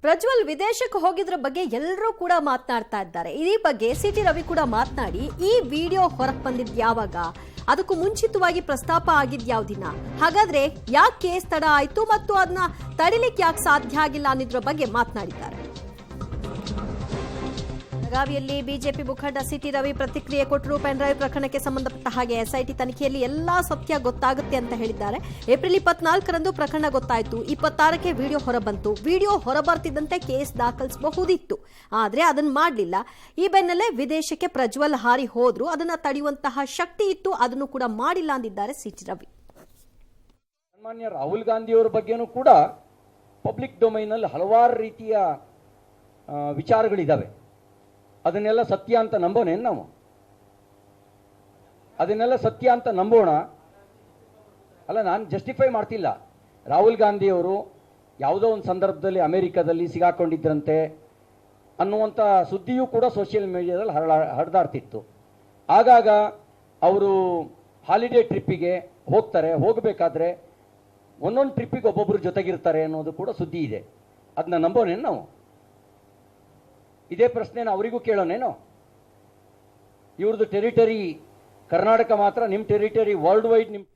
ಪ್ರಜ್ವಲ್ ವಿದೇಶಕ್ಕೆ ಹೋಗಿದ್ರ ಬಗ್ಗೆ ಎಲ್ಲರೂ ಕೂಡ ಮಾತನಾಡ್ತಾ ಇದ್ದಾರೆ. ಈ ಬಗ್ಗೆ ಸಿಟಿ ರವಿ ಕೂಡ ಮಾತನಾಡಿ ಈ ವಿಡಿಯೋ ಹೊರಗೆ ಬಂದಿದ್ ಯಾವಾಗ, ಅದಕ್ಕೂ ಮುಂಚಿತವಾಗಿ ಪ್ರಸ್ತಾಪ ಆಗಿದ್ ಯಾವ ದಿನ, ಹಾಗಾದ್ರೆ ಯಾಕೆ ಕೇಸ್ ತಡ ಆಯ್ತು ಮತ್ತು ಅದನ್ನ ತಡಿಲಿಕ್ಕೆ ಯಾಕೆ ಸಾಧ್ಯ ಆಗಿಲ್ಲ ಅನ್ನೋದ್ರ ಬಗ್ಗೆ ಮಾತನಾಡಿದ್ದಾರೆ. ಬೆಳಗಾವಿಯಲ್ಲಿ ಬಿಜೆಪಿ ಮುಖಂಡ ಸಿಟಿ ರವಿ ಪ್ರತಿಕ್ರಿಯೆ ಕೊಟ್ಟರು. ಪೆನ್ ಡ್ರೈವ್ ಪ್ರಕರಣಕ್ಕೆ ಸಂಬಂಧಪಟ್ಟ ಹಾಗೆ ಎಸ್ಐಟಿ ತನಿಖೆಯಲ್ಲಿ ಎಲ್ಲಾ ಸತ್ಯ ಗೊತ್ತಾಗುತ್ತೆ ಅಂತ ಹೇಳಿದ್ದಾರೆ. ಏಪ್ರಿಲ್ 24ರಂದು ಪ್ರಕರಣ ಗೊತ್ತಾಯಿತು. 26ಕ್ಕೆ ವಿಡಿಯೋ ಹೊರಬಂತು. ವಿಡಿಯೋ ಹೊರಬರ್ತಿದ್ದಂತೆ ಕೇಸ್ ದಾಖಲಿಸಬಹುದಿತ್ತು, ಆದ್ರೆ ಅದನ್ನ ಮಾಡಲಿಲ್ಲ. ಈ ಬೆನ್ನಲ್ಲೇ ವಿದೇಶಕ್ಕೆ ಪ್ರಜ್ವಲ್ ಹಾರಿ ಹೋದ್ರು. ಅದನ್ನ ತಡೆಯುವಂತಹ ಶಕ್ತಿ ಇತ್ತು, ಅದನ್ನು ಕೂಡ ಮಾಡಿಲ್ಲ ಅಂದಿದ್ದಾರೆ ಸಿಟಿ ರವಿ. ಸನ್ಮಾನ್ಯ ರಾಹುಲ್ ಗಾಂಧಿ ಅವರ ಬಗ್ಗೆನೂ ಕೂಡ ಪಬ್ಲಿಕ್ ಡೊಮೈನ್ ಅಲ್ಲಿ ಹಲವಾರು ರೀತಿಯ ವಿಚಾರಗಳಿದ್ದಾವೆ. ಅದನ್ನೆಲ್ಲ ಸತ್ಯ ಅಂತ ನಂಬೋನೇನು ನಾವು? ಅದನ್ನೆಲ್ಲ ಸತ್ಯ ಅಂತ ನಂಬೋಣ ಅಲ್ಲ. ನಾನು ಜಸ್ಟಿಫೈ ಮಾಡ್ತಿಲ್ಲ. ರಾಹುಲ್ ಗಾಂಧಿ ಅವರು ಯಾವುದೋ ಒಂದು ಸಂದರ್ಭದಲ್ಲಿ ಅಮೆರಿಕದಲ್ಲಿ ಸಿಗಾಕೊಂಡಿದ್ರಂತೆ ಅನ್ನುವಂಥ ಸುದ್ದಿಯೂ ಕೂಡ ಸೋಷಿಯಲ್ ಮೀಡಿಯಾದಲ್ಲಿ ಹರಿದಾಡ್ತಿತ್ತು. ಆಗಾಗ ಅವರು ಹಾಲಿಡೇ ಟ್ರಿಪ್ಪಿಗೆ ಹೋಗ್ತಾರೆ, ಹೋಗಬೇಕಾದ್ರೆ ಒಂದೊಂದು ಟ್ರಿಪ್ಪಿಗೆ ಒಬ್ಬೊಬ್ಬರು ಜೊತೆಗಿರ್ತಾರೆ ಅನ್ನೋದು ಕೂಡ ಸುದ್ದಿ ಇದೆ. ಅದನ್ನ ನಂಬೋನೇನು ನಾವು? ಇದೇ ಪ್ರಶ್ನೆನ ಅವರಿಗೂ ಕೇಳೋನೇನೋ? ಇವ್ರದ್ದು ಟೆರಿಟರಿ ಕರ್ನಾಟಕ ಮಾತ್ರ, ನಿಮ್ಮ ಟೆರಿಟರಿ ವರ್ಲ್ಡ್ ವೈಡ್ ನಿಮ್ಮ